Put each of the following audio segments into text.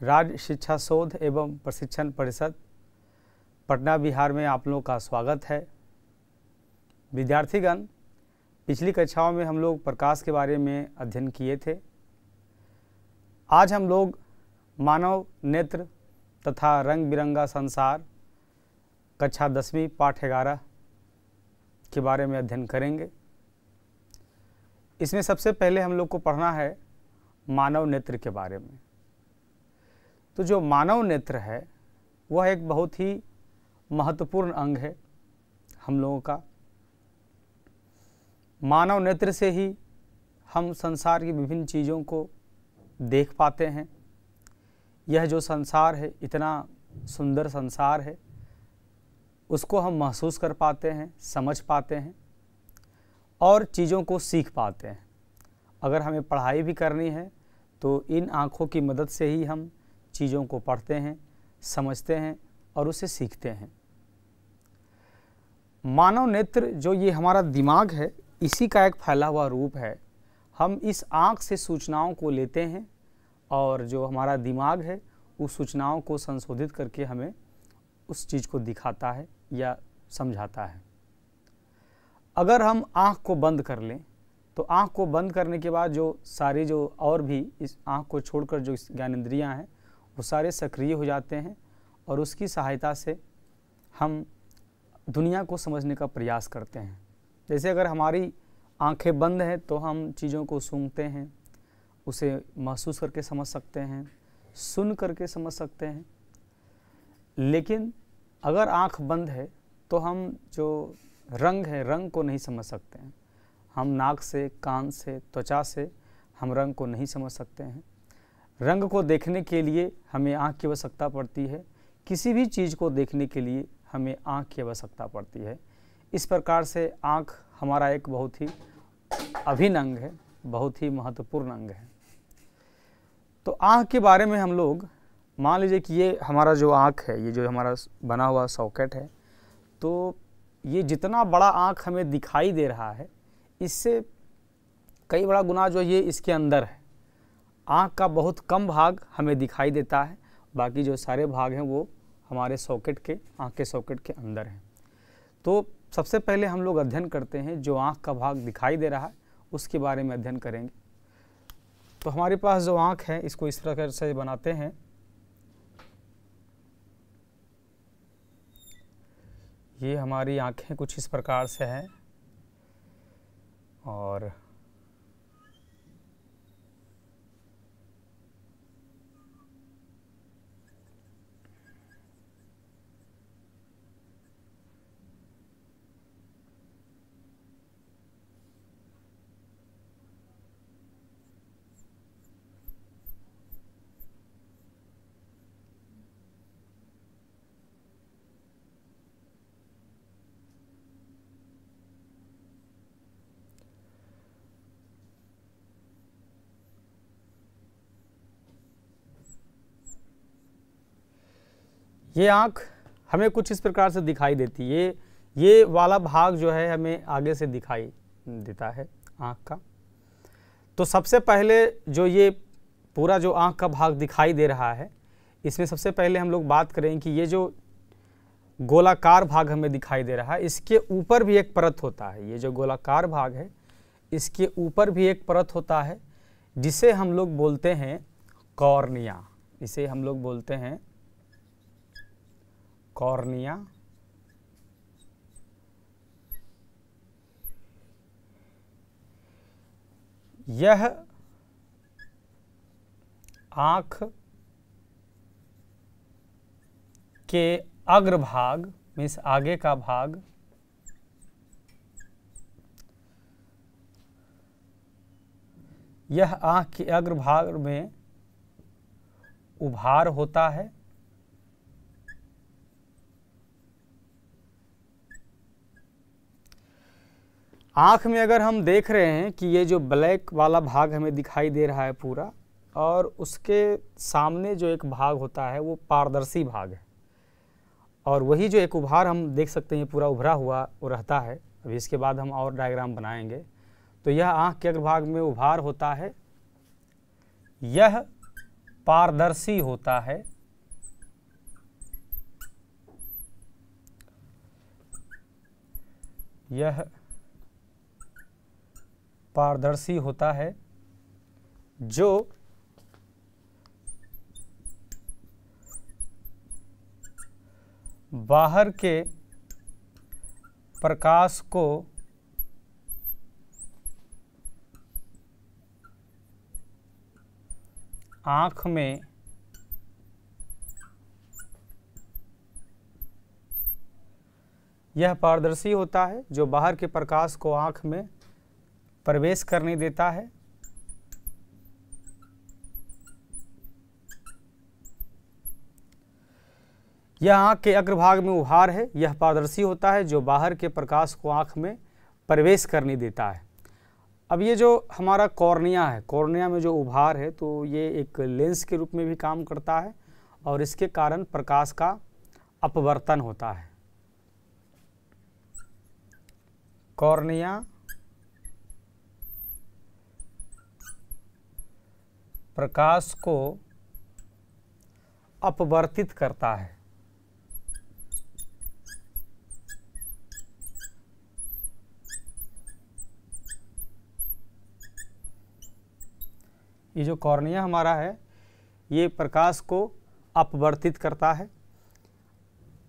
राज्य शिक्षा शोध एवं प्रशिक्षण परिषद पटना बिहार में आप लोगों का स्वागत है। विद्यार्थीगण, पिछली कक्षाओं में हम लोग प्रकाश के बारे में अध्ययन किए थे। आज हम लोग मानव नेत्र तथा रंग बिरंगा संसार कक्षा 10वीं पाठ 11 के बारे में अध्ययन करेंगे। इसमें सबसे पहले हम लोग को पढ़ना है मानव नेत्र के बारे में। तो जो मानव नेत्र है वह एक बहुत ही महत्वपूर्ण अंग है हम लोगों का। मानव नेत्र से ही हम संसार की विभिन्न चीज़ों को देख पाते हैं। यह जो संसार है, इतना सुंदर संसार है, उसको हम महसूस कर पाते हैं, समझ पाते हैं और चीज़ों को सीख पाते हैं। अगर हमें पढ़ाई भी करनी है तो इन आँखों की मदद से ही हम चीज़ों को पढ़ते हैं, समझते हैं और उसे सीखते हैं। मानव नेत्र जो ये हमारा दिमाग है, इसी का एक फैला हुआ रूप है। हम इस आँख से सूचनाओं को लेते हैं और जो हमारा दिमाग है उस सूचनाओं को संशोधित करके हमें उस चीज़ को दिखाता है या समझाता है। अगर हम आँख को बंद कर लें तो आँख को बंद करने के बाद जो सारी जो और भी इस आँख को छोड़कर जो ज्ञानेंद्रियाँ हैं वो सारे सक्रिय हो जाते हैं और उसकी सहायता से हम दुनिया को समझने का प्रयास करते हैं। जैसे अगर हमारी आंखें बंद हैं तो हम चीज़ों को सूंघते हैं, उसे महसूस करके समझ सकते हैं, सुन करके समझ सकते हैं। लेकिन अगर आंख बंद है तो हम जो रंग है, रंग को नहीं समझ सकते हैं। हम नाक से, कान से, त्वचा से हम रंग को नहीं समझ सकते हैं। रंग को देखने के लिए हमें आँख की आवश्यकता पड़ती है। किसी भी चीज़ को देखने के लिए हमें आँख की आवश्यकता पड़ती है। इस प्रकार से आँख हमारा एक बहुत ही अभिन्न अंग है, बहुत ही महत्वपूर्ण अंग है। तो आँख के बारे में हम लोग मान लीजिए कि ये हमारा जो आँख है, ये जो हमारा बना हुआ सॉकेट है, तो ये जितना बड़ा आँख हमें दिखाई दे रहा है, इससे कई बड़ा गुना जो ये इसके अंदर है। आँख का बहुत कम भाग हमें दिखाई देता है, बाकी जो सारे भाग हैं वो हमारे सॉकेट के, आँख के सॉकेट के अंदर हैं। तो सबसे पहले हम लोग अध्ययन करते हैं जो आँख का भाग दिखाई दे रहा है उसके बारे में अध्ययन करेंगे। तो हमारे पास जो आँख है इसको इस तरह से बनाते हैं। ये हमारी आँखें कुछ इस प्रकार से हैं और ये आँख हमें कुछ इस प्रकार से दिखाई देती है। ये वाला भाग जो है हमें आगे से दिखाई देता है आँख का। तो सबसे पहले जो ये पूरा जो आँख का भाग दिखाई दे रहा है, इसमें सबसे पहले हम लोग बात करें कि ये जो गोलाकार भाग हमें दिखाई दे रहा है, इसके ऊपर भी एक परत होता है। ये जो गोलाकार भाग है इसके ऊपर भी एक परत होता है जिसे हम लोग बोलते हैं कॉर्निया। इसे हम लोग बोलते हैं कॉर्निया। यह आँख के अग्रभाग मीन्स आगे का भाग, यह आँख के अग्रभाग में उभार होता है। आँख में अगर हम देख रहे हैं कि ये जो ब्लैक वाला भाग हमें दिखाई दे रहा है पूरा, और उसके सामने जो एक भाग होता है वो पारदर्शी भाग है, और वही जो एक उभार हम देख सकते हैं पूरा उभरा हुआ वो रहता है। अभी इसके बाद हम और डायग्राम बनाएंगे। तो यह आँख के अग्रभाग में उभार होता है। यह पारदर्शी होता है, यह पारदर्शी होता है जो बाहर के प्रकाश को आँख में यह पारदर्शी होता है जो बाहर के प्रकाश को आँख में प्रवेश करने देता है। यह आँख के अग्रभाग में उभार है, यह पारदर्शी होता है जो बाहर के प्रकाश को आँख में प्रवेश करने देता है। अब ये जो हमारा कॉर्निया है, कॉर्निया में जो उभार है तो ये एक लेंस के रूप में भी काम करता है और इसके कारण प्रकाश का अपवर्तन होता है। कॉर्निया प्रकाश को अपवर्तित करता है। ये जो कॉर्निया हमारा है ये प्रकाश को अपवर्तित करता है।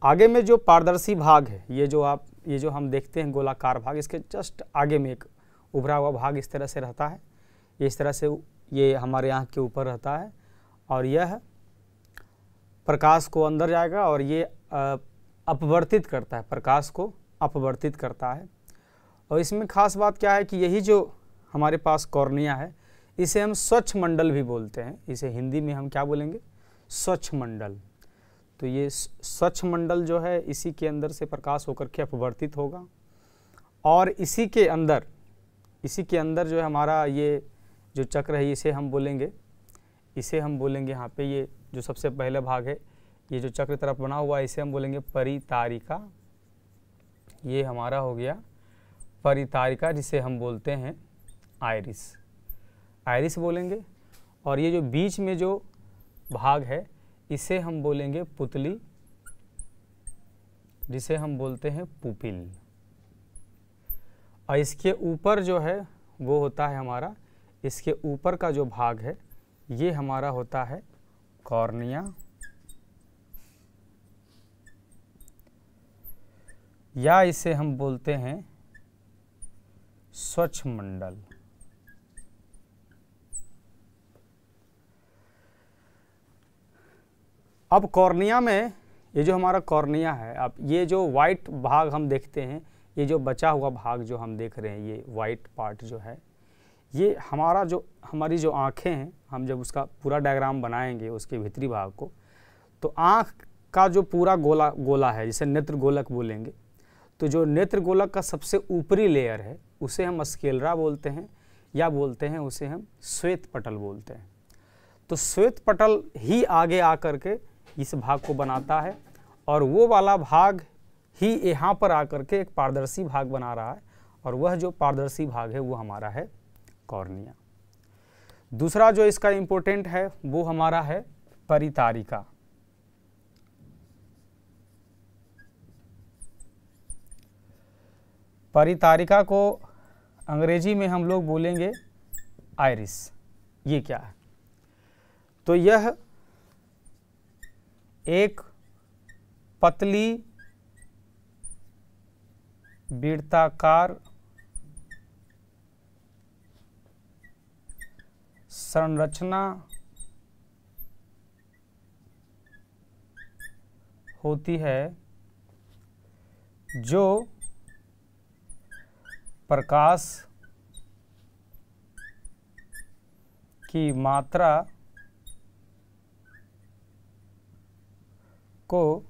आगे में जो पारदर्शी भाग है, ये जो हम देखते हैं गोलाकार भाग, इसके जस्ट आगे में एक उभरा हुआ भाग इस तरह से रहता है। इस तरह से ये हमारे आँख के ऊपर रहता है और यह प्रकाश को अंदर जाएगा और ये अपवर्तित करता है, प्रकाश को अपवर्तित करता है। और इसमें खास बात क्या है कि यही जो हमारे पास कॉर्निया है इसे हम स्वच्छ मंडल भी बोलते हैं। इसे हिंदी में हम क्या बोलेंगे? स्वच्छ मंडल। तो ये स्वच्छ मंडल जो है इसी के अंदर से प्रकाश होकर के अपवर्तित होगा और इसी के अंदर जो है हमारा ये जो चक्र है इसे हम बोलेंगे यहाँ पे, ये जो सबसे पहले भाग है ये जो चक्र तरफ बना हुआ है इसे हम बोलेंगे परितारिका। ये हमारा हो गया परितारिका, जिसे हम बोलते हैं आइरिस बोलेंगे। और ये जो बीच में जो भाग है इसे हम बोलेंगे पुतली, जिसे हम बोलते हैं पुपिल। और इसके ऊपर जो है वो होता है हमारा, इसके ऊपर का जो भाग है ये हमारा होता है कॉर्निया, या इसे हम बोलते हैं स्वच्छ मंडल। अब कॉर्निया में ये जो हमारा कॉर्निया है, अब ये जो वाइट भाग हम देखते हैं, ये जो बचा हुआ भाग जो हम देख रहे हैं, ये वाइट पार्ट जो है, ये हमारी जो आँखें हैं, हम जब उसका पूरा डायग्राम बनाएंगे उसके भीतरी भाग को, तो आँख का जो पूरा गोला है जिसे नेत्र गोलक बोलेंगे, तो जो नेत्र गोलक का सबसे ऊपरी लेयर है उसे हम स्क्लेरा बोलते हैं, या बोलते हैं उसे हम श्वेत पटल बोलते हैं। तो श्वेत पटल ही आगे आकर के इस भाग को बनाता है और वो वाला भाग ही यहाँ पर आकर के एक पारदर्शी भाग बना रहा है, और वह जो पारदर्शी भाग है वो हमारा है कॉर्निया। दूसरा जो इसका इम्पोर्टेंट है वो हमारा है परितारिका। परितारिका को अंग्रेजी में हम लोग बोलेंगे आइरिस। ये क्या है? तो यह एक पतली वृत्ताकार संरचना होती है जो प्रकाश की मात्रा को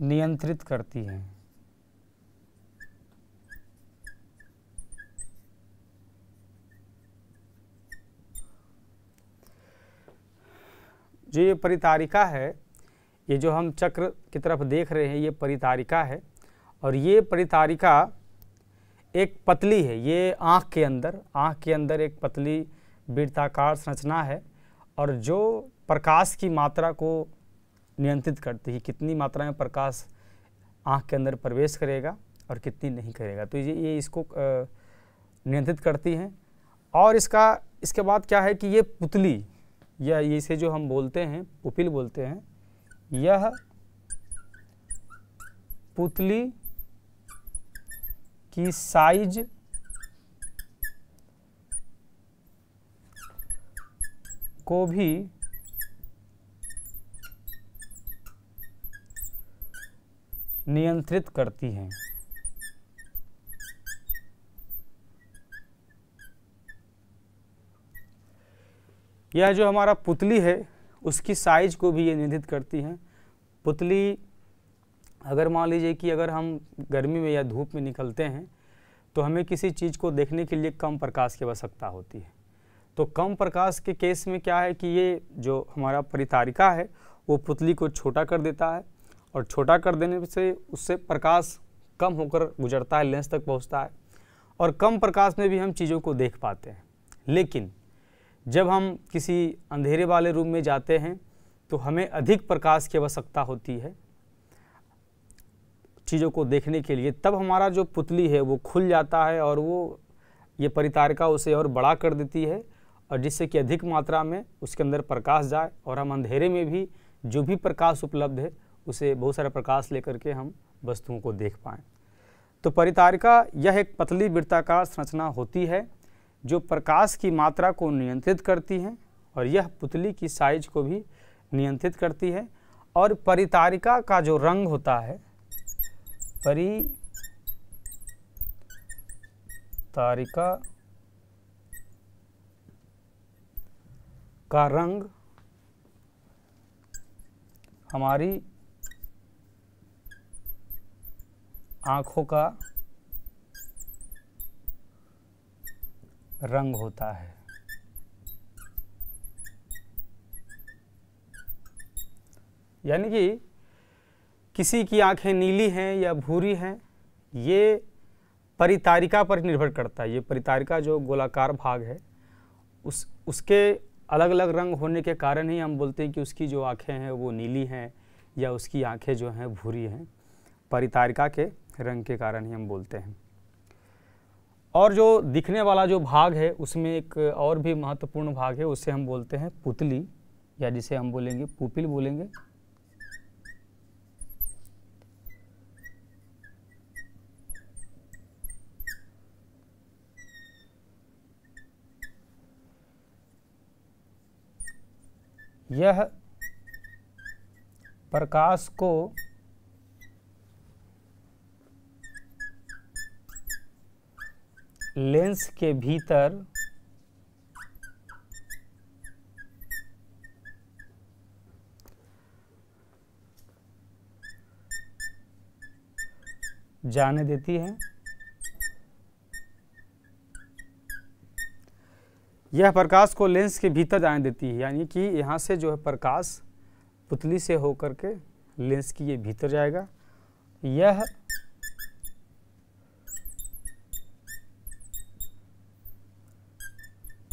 नियंत्रित करती है। जो ये परितारिका है, ये जो हम चक्र की तरफ देख रहे हैं ये परितारिका है, और ये परितारिका एक पतली है। ये आँख के अंदर एक पतली वृत्ताकार संरचना है और जो प्रकाश की मात्रा को नियंत्रित करती है, कितनी मात्रा में प्रकाश आँख के अंदर प्रवेश करेगा और कितनी नहीं करेगा, तो ये इसको नियंत्रित करती हैं। और इसके बाद क्या है कि ये पुतली या इसे जो हम बोलते हैं पुपिल बोलते हैं, यह पुतली की साइज को भी नियंत्रित करती हैं। यह जो हमारा पुतली है उसकी साइज को भी ये नियंत्रित करती हैं। पुतली अगर मान लीजिए कि अगर हम गर्मी में या धूप में निकलते हैं तो हमें किसी चीज़ को देखने के लिए कम प्रकाश की आवश्यकता होती है। तो कम प्रकाश के केस में क्या है कि ये जो हमारा परितारिका है वो पुतली को छोटा कर देता है और छोटा कर देने से उससे प्रकाश कम होकर गुजरता है, लेंस तक पहुंचता है और कम प्रकाश में भी हम चीज़ों को देख पाते हैं। लेकिन जब हम किसी अंधेरे वाले रूम में जाते हैं तो हमें अधिक प्रकाश की आवश्यकता होती है चीज़ों को देखने के लिए, तब हमारा जो पुतली है वो खुल जाता है और वो ये परितारिका उसे और बड़ा कर देती है और जिससे कि अधिक मात्रा में उसके अंदर प्रकाश जाए और हम अंधेरे में भी जो भी प्रकाश उपलब्ध है उसे बहुत सारा प्रकाश लेकर के हम वस्तुओं को देख पाएँ। तो परितारिका यह एक पतली वृत्ताकार संरचना होती है जो प्रकाश की मात्रा को नियंत्रित करती है और यह पुतली की साइज को भी नियंत्रित करती है। और परितारिका का जो रंग होता है, परितारिका का रंग हमारी आँखों का रंग होता है। यानी कि किसी की आंखें नीली हैं या भूरी हैं, ये परितारिका पर निर्भर करता है। ये परितारिका जो गोलाकार भाग है उसके अलग अलग रंग होने के कारण ही हम बोलते हैं कि उसकी जो आंखें हैं वो नीली हैं या उसकी आंखें जो हैं भूरी हैं, परितारिका के रंग के कारण ही हम बोलते हैं। और जो दिखने वाला जो भाग है उसमें एक और भी महत्वपूर्ण भाग है, उसे हम बोलते हैं पुतली या जिसे हम बोलेंगे पुपिल बोलेंगे। यह प्रकाश को लेंस के भीतर जाने देती है। यह प्रकाश को लेंस के भीतर जाने देती है, यानी कि यहाँ से जो है प्रकाश पुतली से होकर के लेंस की ये भीतर जाएगा। यह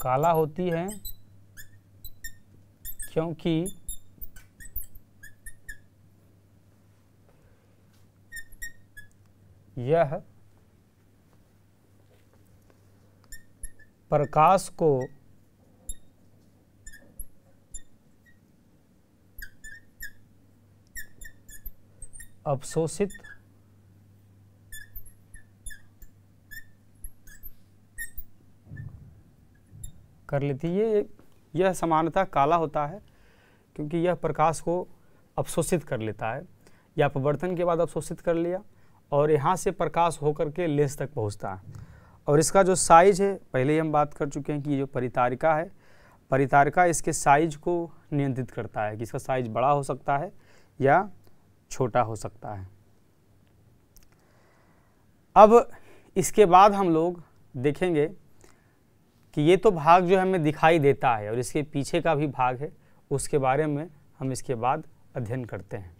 काला होती है क्योंकि यह प्रकाश को अवशोषित कर लेती है। यह सामान्यतः काला होता है क्योंकि यह प्रकाश को अवशोषित कर लेता है या अपवर्तन के बाद अवशोषित कर लिया और यहाँ से प्रकाश होकर के लेंस तक पहुँचता है। और इसका जो साइज है, पहले ही हम बात कर चुके हैं कि ये जो परितारिका है, परितारिका इसके साइज को नियंत्रित करता है कि इसका साइज बड़ा हो सकता है या छोटा हो सकता है। अब इसके बाद हम लोग देखेंगे कि ये तो भाग जो हमें दिखाई देता है और इसके पीछे का भी भाग है, उसके बारे में हम इसके बाद अध्ययन करते हैं।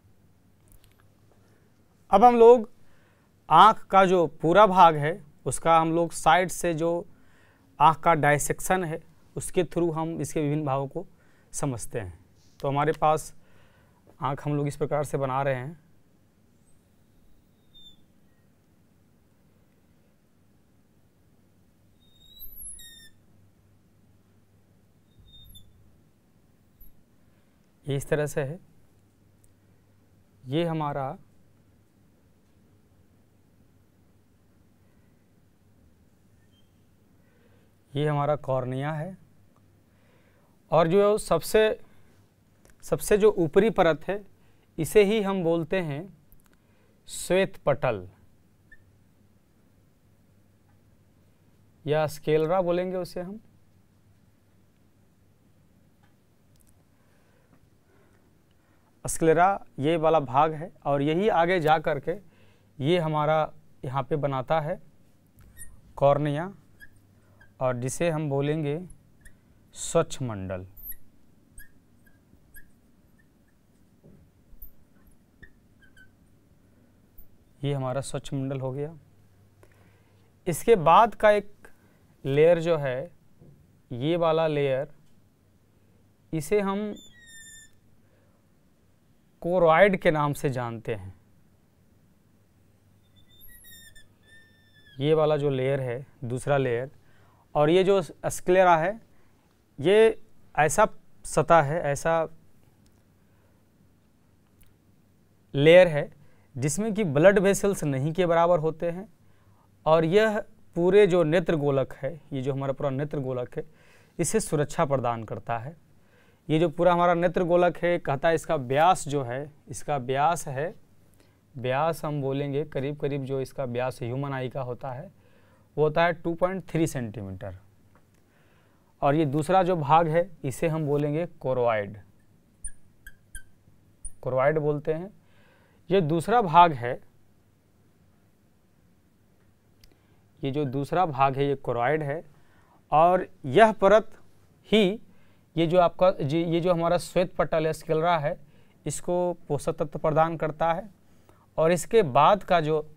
अब हम लोग आँख का जो पूरा भाग है उसका हम लोग साइड से जो आँख का डायसेक्शन है उसके थ्रू हम इसके विभिन्न भावों को समझते हैं। तो हमारे पास आँख हम लोग इस प्रकार से बना रहे हैं। ये इस तरह से है। ये हमारा कॉर्निया है, और जो सबसे जो ऊपरी परत है इसे ही हम बोलते हैं श्वेत पटल या स्क्लेरा बोलेंगे उसे हम। स्क्लेरा ये वाला भाग है, और यही आगे जा कर के ये हमारा यहाँ पे बनाता है कॉर्निया, और जिसे हम बोलेंगे स्वच्छमंडल। ये हमारा स्वच्छमंडल हो गया। इसके बाद का एक लेयर जो है, ये वाला लेयर, इसे हम कोरॉइड के नाम से जानते हैं। ये वाला जो लेयर है, दूसरा लेयर, और ये जो स्क्लेरा है, ये ऐसा सतह है, ऐसा लेयर है जिसमें कि ब्लड वेसल्स नहीं के बराबर होते हैं, और यह पूरे जो नेत्र गोलक है, ये जो हमारा पूरा नेत्र गोलक है, इसे सुरक्षा प्रदान करता है। ये जो पूरा हमारा नेत्र गोलक है, कहता है इसका व्यास जो है, इसका व्यास है, व्यास हम बोलेंगे करीब करीब जो इसका व्यास ह्यूमन आई का होता है वो होता है 2.3 सेंटीमीटर। और ये दूसरा जो भाग है इसे हम बोलेंगे कोरॉइड, कोरॉइड बोलते हैं। ये दूसरा भाग है, ये जो दूसरा भाग है ये कोरॉइड है, और यह परत ही ये जो हमारा श्वेत पटल है, स्क्लेरा है, इसको पोषक तत्व प्रदान करता है। और इसके बाद का जो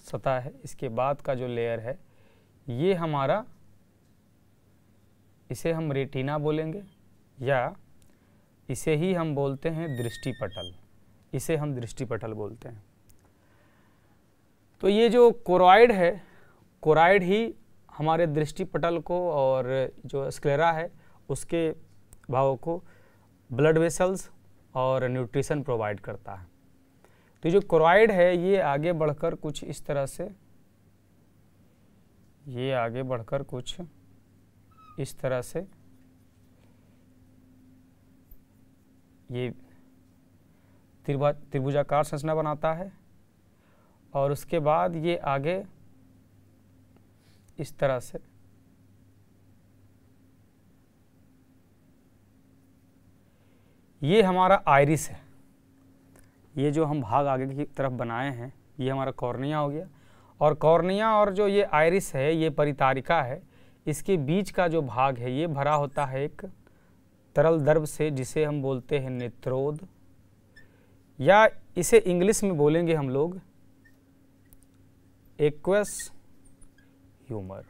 सतह है, इसके बाद का जो लेयर है, ये हमारा, इसे हम रेटिना बोलेंगे, या इसे ही हम बोलते हैं दृष्टि पटल, इसे हम दृष्टि पटल बोलते हैं। तो ये जो कोरॉइड है, कोरॉइड ही हमारे दृष्टि पटल को और जो स्क्लेरा है उसके भावों को ब्लड वेसल्स और न्यूट्रिशन प्रोवाइड करता है। तो जो कोरॉइड है ये आगे बढ़कर कुछ इस तरह से, ये आगे बढ़कर कुछ इस तरह से ये त्रिभुजाकार संरचना बनाता है, और उसके बाद ये आगे इस तरह से ये हमारा आइरिस है। ये जो हम भाग आगे की तरफ बनाए हैं ये हमारा कॉर्निया हो गया, और कॉर्निया और जो ये आइरिस है ये परितारिका है। इसके बीच का जो भाग है ये भरा होता है एक तरल द्रव से जिसे हम बोलते हैं नेत्रोद, या इसे इंग्लिश में बोलेंगे हम लोग एक्वस ह्यूमर।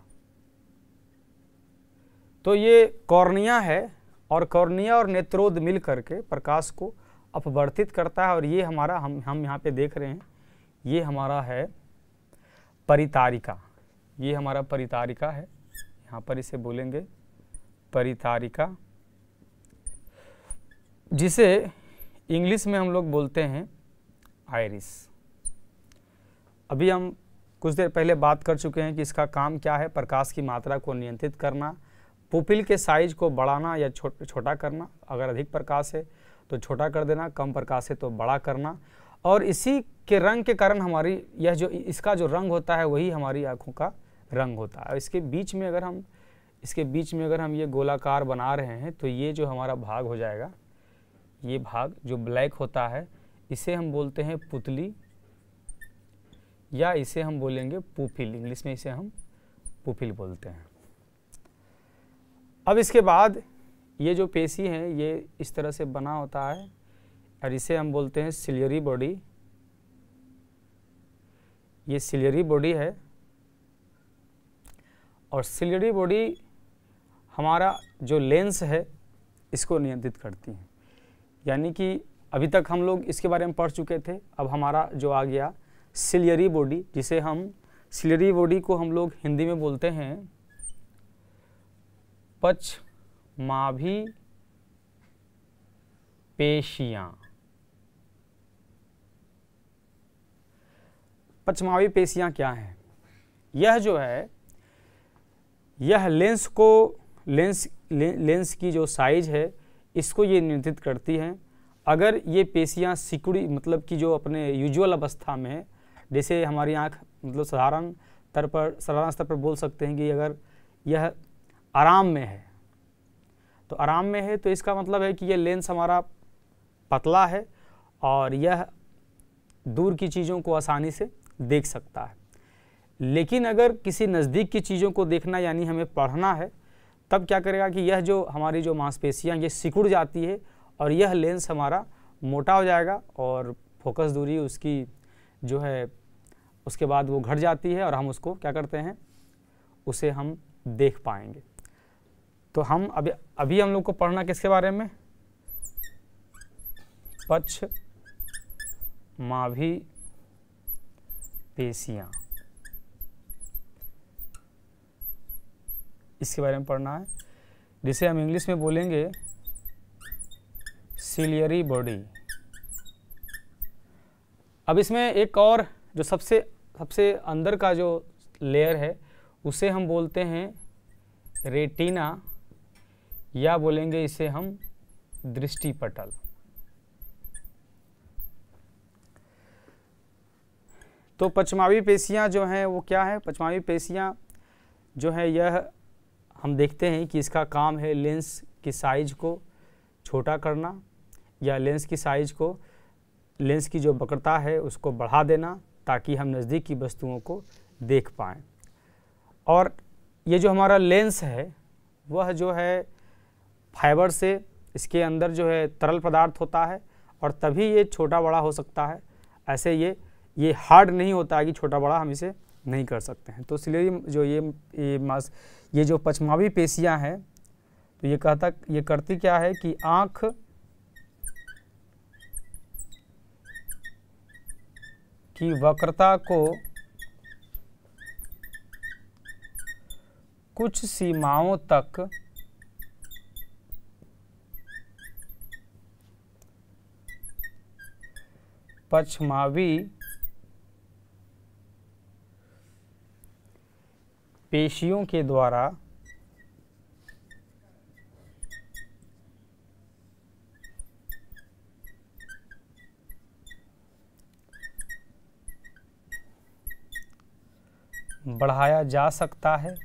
तो ये कॉर्निया है, और कॉर्निया और नेत्रोद मिल करके प्रकाश को अपवर्तित करता है, और ये हमारा हम यहाँ पे देख रहे हैं ये हमारा है परितारिका। ये हमारा परितारिका है, यहाँ पर इसे बोलेंगे परितारिका, जिसे इंग्लिश में हम लोग बोलते हैं आइरिस। अभी हम कुछ देर पहले बात कर चुके हैं कि इसका काम क्या है, प्रकाश की मात्रा को नियंत्रित करना, पुपिल के साइज को बढ़ाना या छोटा करना, अगर अधिक प्रकाश है तो छोटा कर देना, कम प्रकाश है तो बड़ा करना, और इसी के रंग के कारण हमारी यह जो इसका जो रंग होता है वही हमारी आँखों का रंग होता है। इसके बीच में अगर हम ये गोलाकार बना रहे हैं तो ये जो हमारा भाग हो जाएगा, ये भाग जो ब्लैक होता है इसे हम बोलते हैं पुतली, या इसे हम बोलेंगे पुपिल, इंग्लिश में इसे हम पुपिल बोलते हैं। अब इसके बाद ये जो पेशी है ये इस तरह से बना होता है, और इसे हम बोलते हैं सिलियरी बॉडी। ये सिलियरी बॉडी है, और सिलियरी बॉडी हमारा जो लेंस है इसको नियंत्रित करती हैं। यानी कि अभी तक हम लोग इसके बारे में पढ़ चुके थे। अब हमारा जो आ गया सिलियरी बॉडी, जिसे हम सिलियरी बॉडी को हम लोग हिंदी में बोलते हैं पचमाभी पेशियां। पचमावी पेशियां क्या हैं? यह जो है, यह लेंस की जो साइज है इसको ये नियंत्रित करती हैं। अगर ये पेशियां सिकुड़ी, मतलब कि जो अपने यूजुअल अवस्था में है, जैसे हमारी आँख, मतलब साधारण स्तर पर बोल सकते हैं कि अगर यह आराम में है, तो आराम में है तो इसका मतलब है कि यह लेंस हमारा पतला है और यह दूर की चीज़ों को आसानी से देख सकता है। लेकिन अगर किसी नज़दीक की चीज़ों को देखना यानी हमें पढ़ना है, तब क्या करेगा कि यह जो हमारी जो मांसपेशियां ये सिकुड़ जाती है और यह लेंस हमारा मोटा हो जाएगा और फोकस दूरी उसकी जो है उसके बाद वो घट जाती है और हम उसको क्या करते हैं, उसे हम देख पाएंगे। तो हम अभी हम लोग को पढ़ना किसके बारे में? पचमाभी पेशियां, इसके बारे में पढ़ना है, जिसे हम इंग्लिश में बोलेंगे सिलियरी बॉडी। अब इसमें एक और जो सबसे अंदर का जो लेयर है उसे हम बोलते हैं रेटिना, या बोलेंगे इसे हम दृष्टिपटल। तो पचमावी पेशियां जो हैं वो क्या है? पचमावी पेशियां जो है, यह हम देखते हैं कि इसका काम है लेंस की साइज को छोटा करना, या लेंस की जो वक्रता है उसको बढ़ा देना, ताकि हम नज़दीक की वस्तुओं को देख पाएँ। और ये जो हमारा लेंस है वह जो है फाइबर से, इसके अंदर जो है तरल पदार्थ होता है और तभी ये छोटा बड़ा हो सकता है। ऐसे ये हार्ड नहीं होता है कि छोटा बड़ा हम इसे नहीं कर सकते हैं। तो इसलिए जो ये जो पचमावी पेशियां हैं, तो ये करती क्या है कि आँख की वक्रता को कुछ सीमाओं तक पचमावी पेशियों के द्वारा बढ़ाया जा सकता है।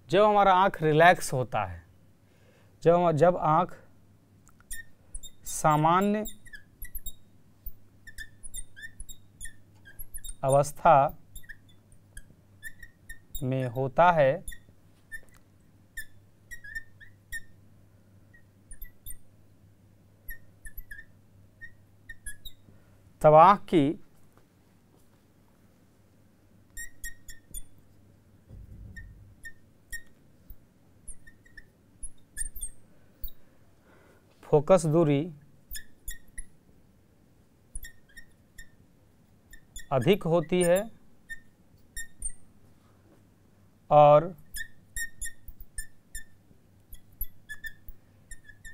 जब हमारा आँख रिलैक्स होता है, जब आँख सामान्य अवस्था में होता है, तब आँख की फोकस दूरी अधिक होती है और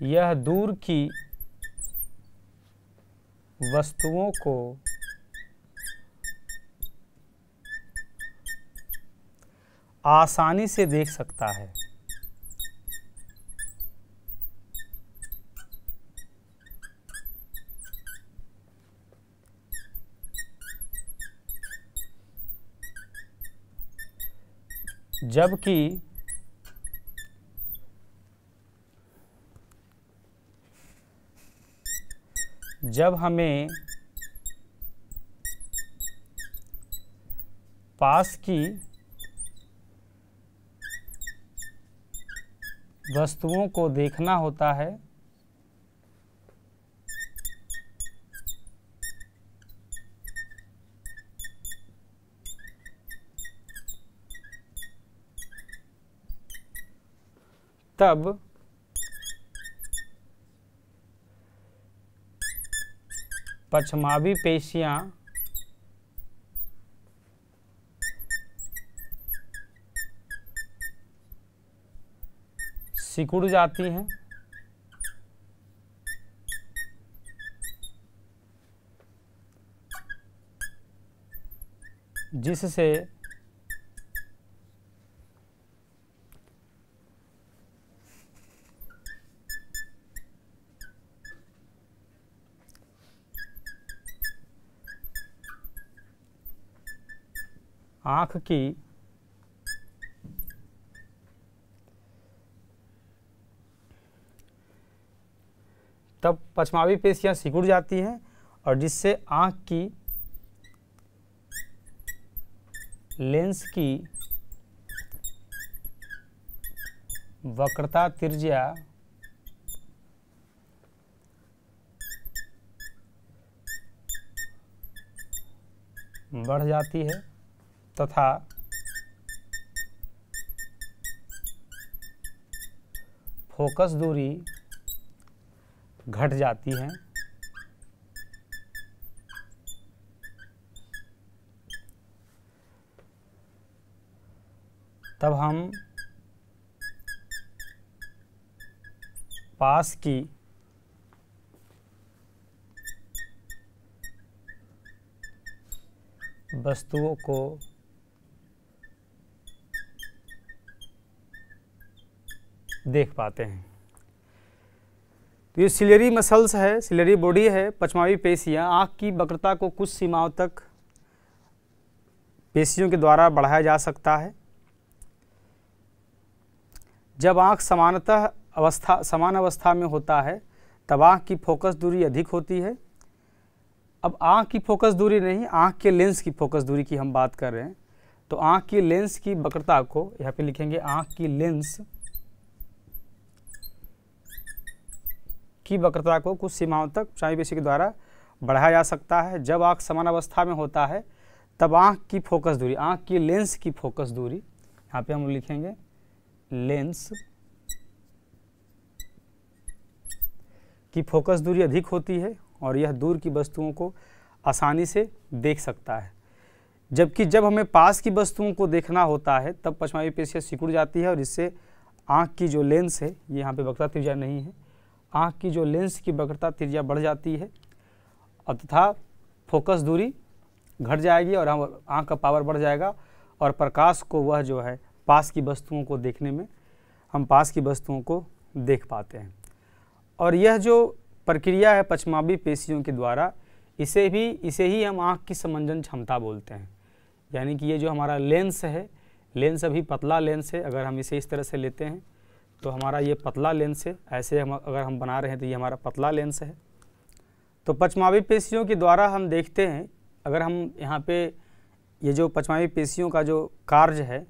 यह दूर की वस्तुओं को आसानी से देख सकता है। जबकि जब हमें पास की वस्तुओं को देखना होता है तब पछमावी पेशियां सिकुड़ जाती हैं, जिससे आँख की तब पछमावी पेशियां सिकुड़ जाती हैं और जिससे आँख की लेंस की वक्रता त्रिज्या बढ़ जाती है तथा फोकस दूरी घट जाती है। तब हम पास की वस्तुओं को देख पाते हैं। तो ये सिलियरी मसल्स है, सिलियरी बॉडी है, पछमावी पेशियां आँख की वक्रता को कुछ सीमाओं तक पेशियों के द्वारा बढ़ाया जा सकता है। जब आँख समान अवस्था में होता है तब आँख की फोकस दूरी अधिक होती है। अब आँख की फोकस दूरी नहीं, आँख के लेंस की फोकस दूरी की हम बात कर रहे हैं। तो आँख की लेंस की वक्रता को यहाँ पे लिखेंगे, आँख की लेंस की वक्रता को कुछ सीमाओं तक पछमावी पेशी के द्वारा बढ़ाया जा सकता है। जब आँख समान अवस्था में होता है तब आँख की फोकस दूरी, आँख की लेंस की फोकस दूरी, यहाँ पे हम लिखेंगे लेंस की फोकस दूरी अधिक होती है और यह दूर की वस्तुओं को आसानी से देख सकता है। जबकि जब हमें पास की वस्तुओं को देखना होता है तब पछमावी पेशियां सिकुड़ जाती है और इससे आँख की जो लेंस है, ये यहाँ पे वक्रता त्रिज्या नहीं है, आँख की जो लेंस की वक्रता त्रिज्या बढ़ जाती है और तथा फोकस दूरी घट जाएगी और हम आँख का पावर बढ़ जाएगा और प्रकाश को वह जो है पास की वस्तुओं को देखने में हम पास की वस्तुओं को देख पाते हैं। और यह जो प्रक्रिया है पछमावी पेशियों के द्वारा, इसे ही हम आँख की समंजन क्षमता बोलते हैं। यानी कि ये जो हमारा लेंस है, लेंस अभी पतला लेंस है, अगर हम इसे इस तरह से लेते हैं तो हमारा ये पतला लेंस है, ऐसे अगर हम बना रहे हैं तो ये हमारा पतला लेंस है। तो पछमावी पेशियों के द्वारा हम देखते हैं, अगर हम यहाँ पे ये जो पछमावी पेशियों का जो कार्य है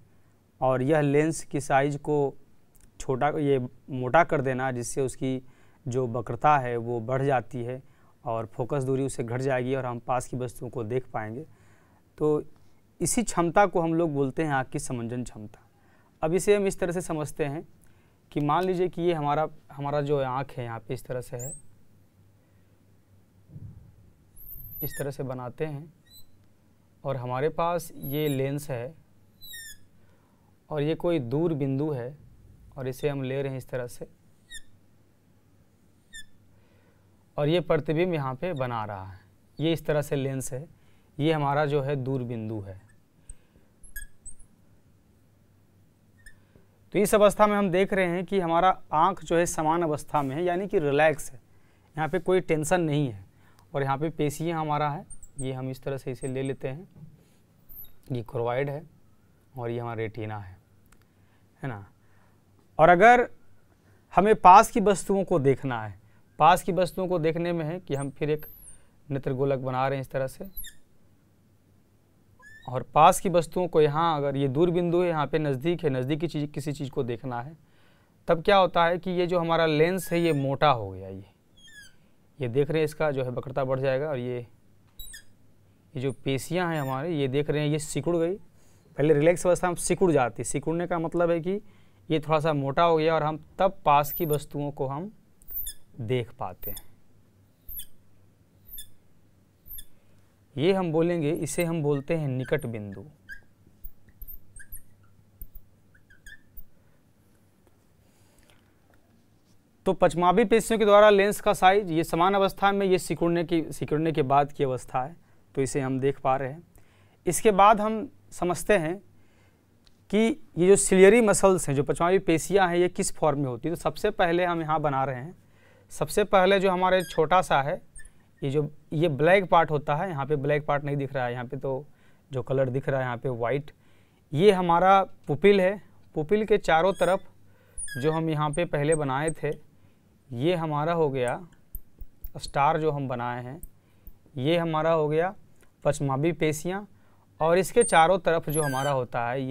और यह लेंस की साइज को मोटा कर देना, जिससे उसकी जो वक्रता है वो बढ़ जाती है और फोकस दूरी उससे घट जाएगी और हम पास की वस्तुओं को देख पाएंगे। तो इसी क्षमता को हम लोग बोलते हैं आँख की समंजन क्षमता। अब इसे हम इस तरह से समझते हैं कि मान लीजिए कि ये हमारा जो आँख है यहाँ पे इस तरह से है, इस तरह से बनाते हैं और हमारे पास ये लेंस है और ये कोई दूर बिंदु है और इसे हम ले रहे हैं इस तरह से और ये प्रतिबिंब यहाँ पे बना रहा है। ये इस तरह से लेंस है, ये हमारा जो है दूर बिंदु है। तो इस अवस्था में हम देख रहे हैं कि हमारा आँख जो है समान अवस्था में है, यानी कि रिलैक्स है, यहाँ पे कोई टेंशन नहीं है। और यहाँ पे पेशियाँ हमारा है, ये हम इस तरह से इसे ले लेते हैं, ये क्रोवाइड है और ये हमारा रेटिना है ना। और अगर हमें पास की वस्तुओं को देखना है, पास की वस्तुओं को देखने में है कि हम फिर एक नेत्रगोलक बना रहे हैं इस तरह से और पास की वस्तुओं को यहाँ, अगर ये दूर बिंदु है यहाँ पे नज़दीक है, नज़दीकी चीज़ किसी चीज़ को देखना है तब क्या होता है कि ये जो हमारा लेंस है ये मोटा हो गया, ये देख रहे हैं, इसका जो है वक्रता बढ़ जाएगा और ये जो पेशियां हैं हमारे, ये देख रहे हैं ये सिकुड़ गई। पहले रिलैक्स अवस्था में सिकुड़ जाती, सिकुड़ने का मतलब है कि ये थोड़ा सा मोटा हो गया और हम तब पास की वस्तुओं को हम देख पाते हैं। ये हम बोलेंगे, इसे हम बोलते हैं निकट बिंदु। तो पचमावी पेशियों के द्वारा लेंस का साइज ये समान अवस्था में, ये सिकुड़ने के बाद की अवस्था है, तो इसे हम देख पा रहे हैं। इसके बाद हम समझते हैं कि ये जो सिलियरी मसल्स हैं, जो पचमावी पेशियां हैं, ये किस फॉर्म में होती है। तो सबसे पहले हम यहाँ बना रहे हैं, सबसे पहले जो हमारे छोटा सा है, ये ब्लैक पार्ट होता है, यहाँ पे ब्लैक पार्ट नहीं दिख रहा है, यहाँ पे तो जो कलर दिख रहा है यहाँ पे वाइट, ये हमारा पुपिल है। पुपिल के चारों तरफ जो हम यहाँ पे पहले बनाए थे, ये हमारा हो गया स्टार जो हम बनाए हैं, ये हमारा हो गया पचमावी पेशियाँ। और इसके चारों तरफ जो हमारा होता है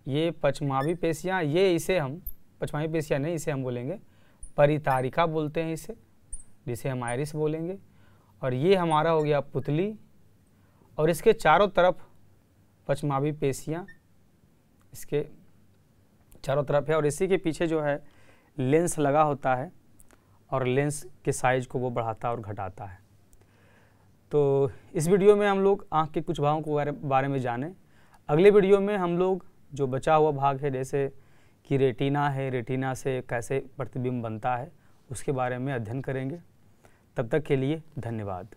ये पचमावी पेशियाँ, ये इसे हम पचमावी पेशियाँ नहीं, इसे हम बोलेंगे परितारिका बोलते हैं इसे, जिसे हम आइरिस बोलेंगे। और ये हमारा हो गया पुतली, और इसके चारों तरफ पचमावी पेशियाँ इसके चारों तरफ है, और इसी के पीछे जो है लेंस लगा होता है और लेंस के साइज को वो बढ़ाता और घटाता है। तो इस वीडियो में हम लोग आँख के कुछ भागों के बारे में जाने। अगले वीडियो में हम लोग जो बचा हुआ भाग है, जैसे कि रेटिना है, रेटिना से कैसे प्रतिबिंब बनता है, उसके बारे में अध्ययन करेंगे। तब तक के लिए धन्यवाद।